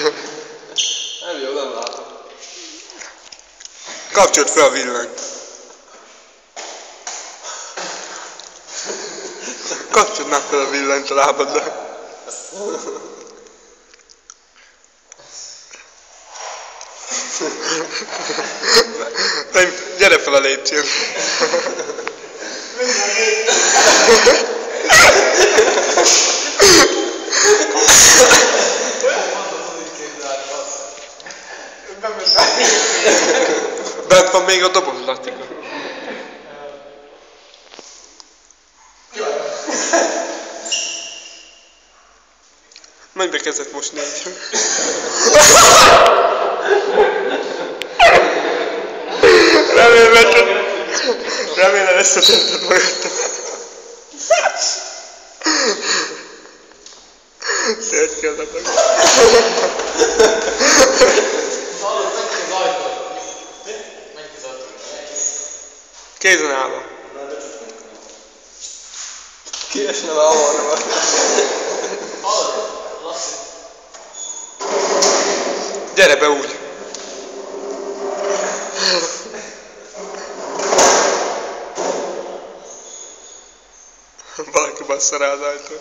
Nem jó, nem látom. Kapcsolt fel a villanyt. Kapcsold meg fel a villanyt a lábaddal. Gyere fel a lépcsőn. Bent van még a doboz, Latika. Menj be kezet most négy. Remélem összetetted magadtad. Szélt ki az ablak. Kézen állva. Kiesne már amarra van. Gyere be úgy. Valaki bassza rá az ajtót.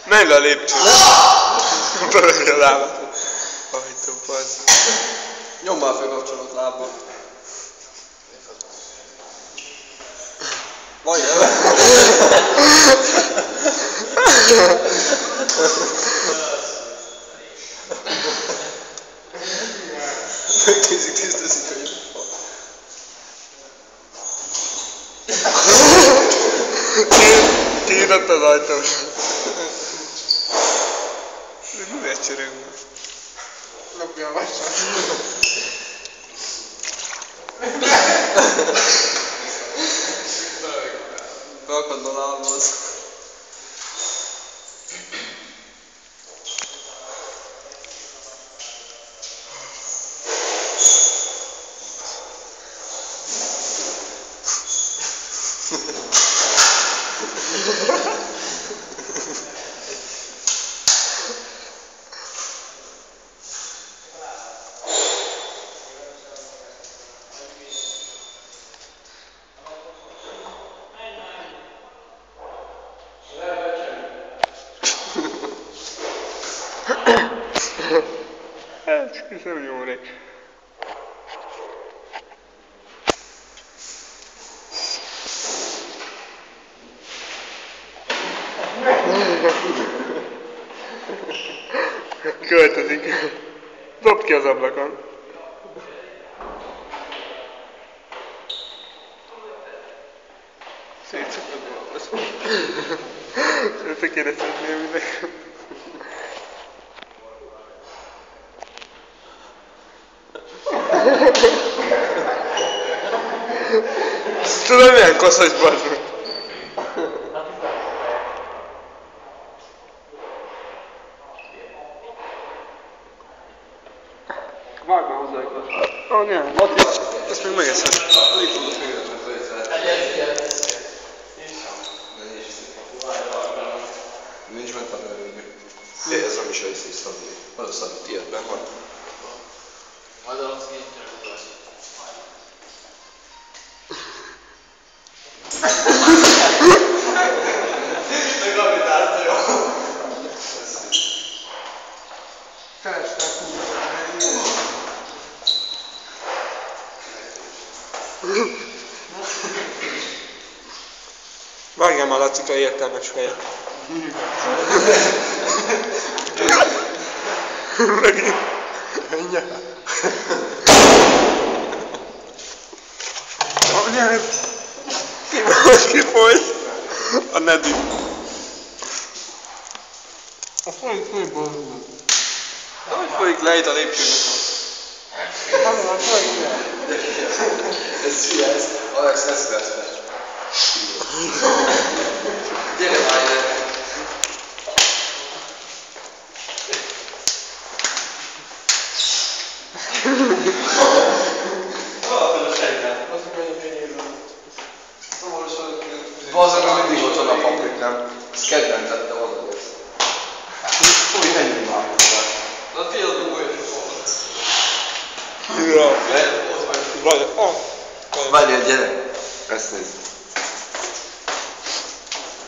Menj le a lépcsőn. Beveri a lábát. Ajtó, bassz. Nyomd már felkapcsolót lábbal. Vagy nem? Megnézik tiszteszik, hogy Kiított az ajtós. Mivel csörögnek? lopja a vacsot. Beakadna a lábhoz. Hát, köszönöm jó rég. Költözik. Dobd ki az ablakon. Szétszakad volna. Összekérdezhetnél mindenki. Tudod milyen koszos bazd meg? Vágd már hozzá egy kocsit. Anyám, ezt még megeszed. Alig tudod félretni az észre. Nincs ment a nőrülni. Ez nem is a észre szabni. Az a szabni tiédben van. Majd az kénytelen utolsó. A gravitáció. Kerestek Vágjál már Lacika értelmes fejet. Megint. Menjál. Anyám. Ki folyt? A Nedi. A folyik boldog. Hogy folyik le itt a lépcsőn? Ez hülye, ez. Alex, ez vett fel. Gyere már ide. Bazzag, mindig ott van a paprikám. Ezt kedventettem, az egész. Jó. Vagy, Várjál, gyere! Ezt nézd.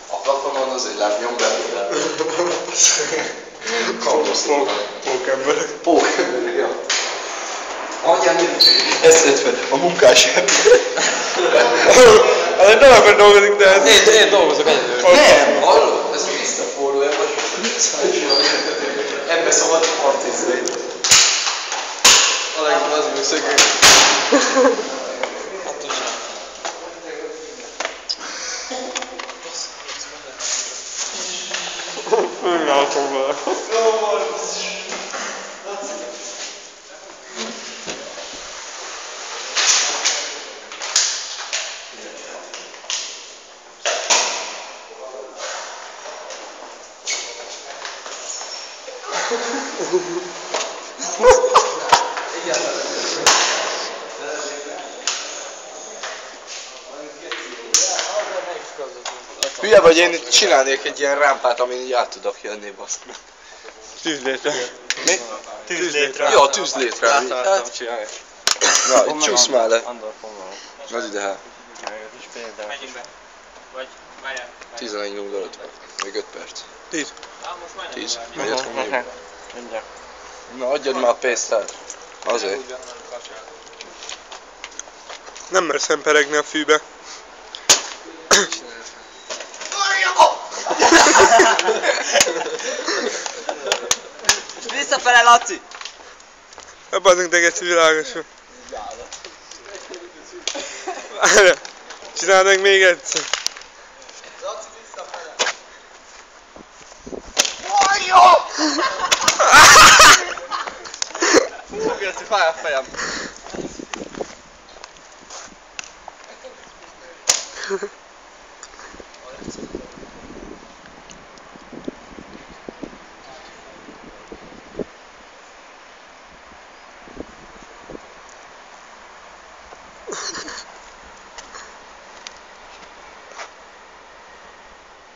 A plafonon azért látnyom belőle. Pókember. Pókember, ja. Anyám, ezt vett fel, a munkás ember. Hát nem ebben dolgozik, de ez... Én dolgozok egyedül. Nem, hallod? Ez visszafordul, ebben ebbe szabad partizni. Alex, az meg szökünk. Látom vele. Hülye vagy, én itt csinálnék egy ilyen rámpát, amin így át tudok jönni, baszd meg. Tűzlétre. Mi? Tűzlétre. Ja, tűzlétre. Láttam csinálni. Na, itt csúsz már le. Az ide hát. Megyünk be. Vagy, várjál. 11:05. Még 5 perc. 10. 10. Megyek, megyünk. Na, adjad már a pénzt el. Azért. Nem mersz szemperegni a fűbe. Visszafele, Laci! Ebből tegesz világosan. Csináld meg még egyszer. Laci, visszafele! Laci, fáj a fejem.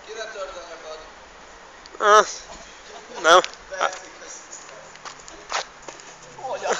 Kire tört a nyakad? Nem. Hogyan?